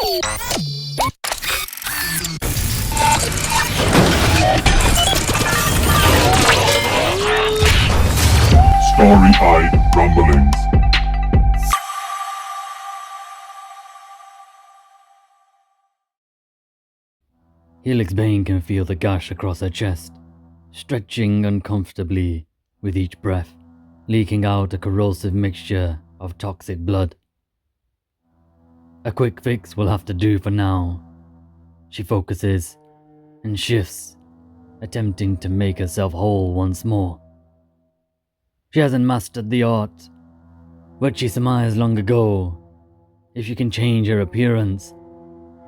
Starry-eyed rumblings. Helix Bane can feel the gash across her chest, stretching uncomfortably with each breath, leaking out a corrosive mixture of toxic blood. A quick fix will have to do for now. She focuses and shifts, attempting to make herself whole once more. She hasn't mastered the art, but she surmised long ago, if she can change her appearance,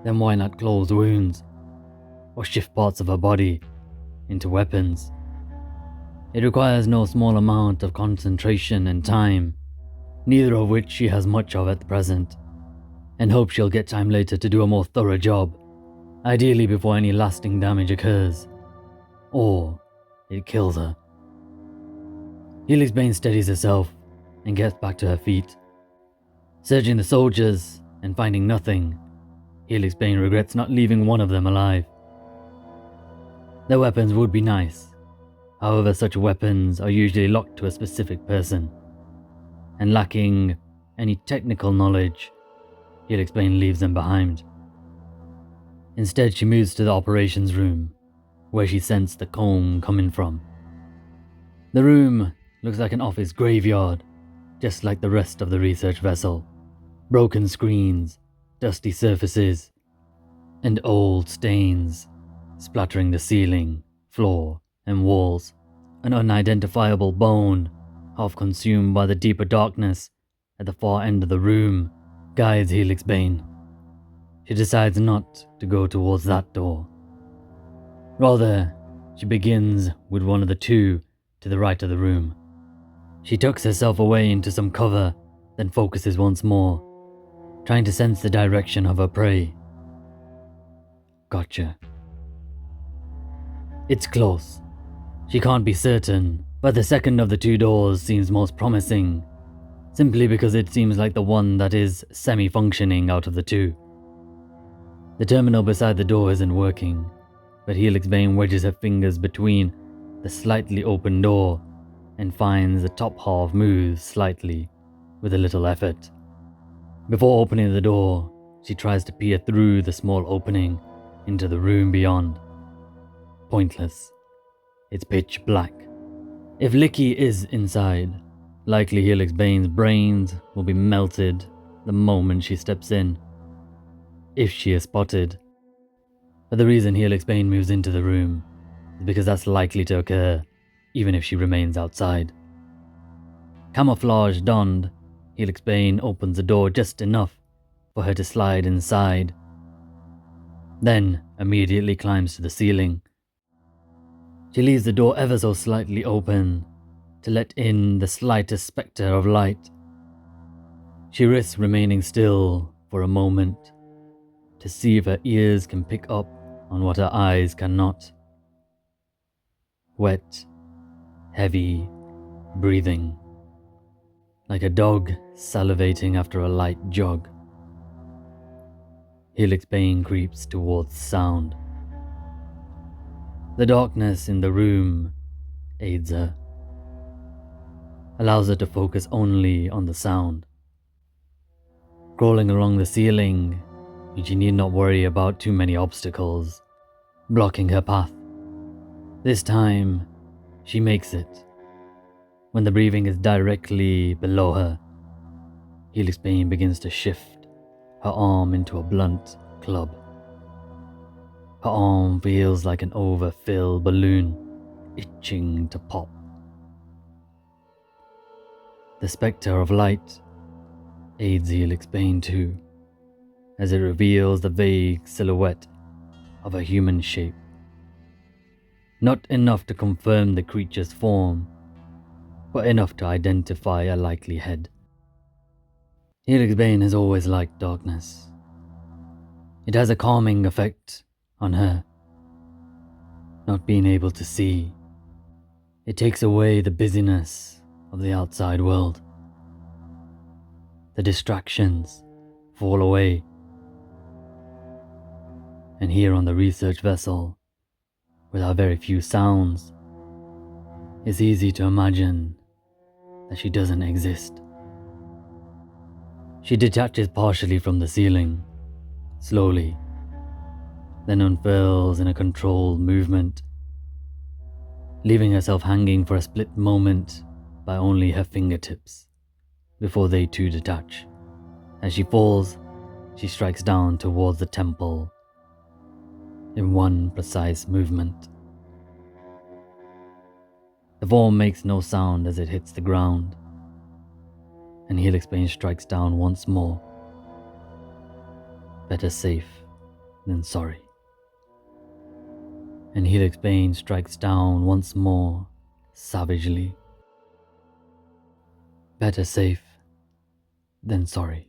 then why not close wounds, or shift parts of her body into weapons? It requires no small amount of concentration and time, neither of which she has much of at present, and hopes she'll get time later to do a more thorough job, ideally before any lasting damage occurs, or it kills her. Helix Bane steadies herself and gets back to her feet. Searching the soldiers and finding nothing, Helix Bane regrets not leaving one of them alive. Their weapons would be nice, however such weapons are usually locked to a specific person, and lacking any technical knowledge, Helix Bane leaves them behind. Instead, she moves to the operations room, where she sensed the comb coming from. The room looks like an office graveyard, just like the rest of the research vessel. Broken screens, dusty surfaces, and old stains splattering the ceiling, floor, and walls. An unidentifiable bone, half consumed by the deeper darkness at the far end of the room, guides Helix Bane. She decides not to go towards that door. Rather, she begins with one of the two to the right of the room. She tucks herself away into some cover, then focuses once more, trying to sense the direction of her prey. Gotcha. It's close. She can't be certain, but the second of the two doors seems most promising, simply because it seems like the one that is semi-functioning out of the two. The terminal beside the door isn't working, but Helix Bane wedges her fingers between the slightly open door and finds the top half moves slightly, with a little effort. Before opening the door, she tries to peer through the small opening into the room beyond. Pointless. It's pitch black. If Licky is inside, likely Helix Bane's brains will be melted the moment she steps in, if she is spotted. But the reason Helix Bane moves into the room is because that's likely to occur, even if she remains outside. Camouflage donned, Helix Bane opens the door just enough for her to slide inside, then immediately climbs to the ceiling. She leaves the door ever so slightly open to let in the slightest spectre of light. She risks remaining still for a moment to see if her ears can pick up on what her eyes cannot. Wet, heavy breathing, like a dog salivating after a light jog. Helix Bane creeps towards sound. The darkness in the room aids her, allows her to focus only on the sound. Crawling along the ceiling, she need not worry about too many obstacles blocking her path. This time, she makes it. When the breathing is directly below her, Helix Bane begins to shift her arm into a blunt club. Her arm feels like an overfilled balloon, itching to pop. The spectre of light aids Helix Bane too, as it reveals the vague silhouette of a human shape. Not enough to confirm the creature's form, but enough to identify a likely head. Helix Bane has always liked darkness. It has a calming effect on her. Not being able to see, it takes away the busyness of the outside world. The distractions fall away. And here on the research vessel, with our very few sounds, it's easy to imagine that she doesn't exist. She detaches partially from the ceiling, slowly, then unfurls in a controlled movement, leaving herself hanging for a split moment by only her fingertips, before they too detach. As she falls, she strikes down towards the temple in one precise movement. The form makes no sound as it hits the ground, and Helix Bane strikes down once more. Better safe than sorry. And Helix Bane strikes down once more, savagely. Better safe than sorry.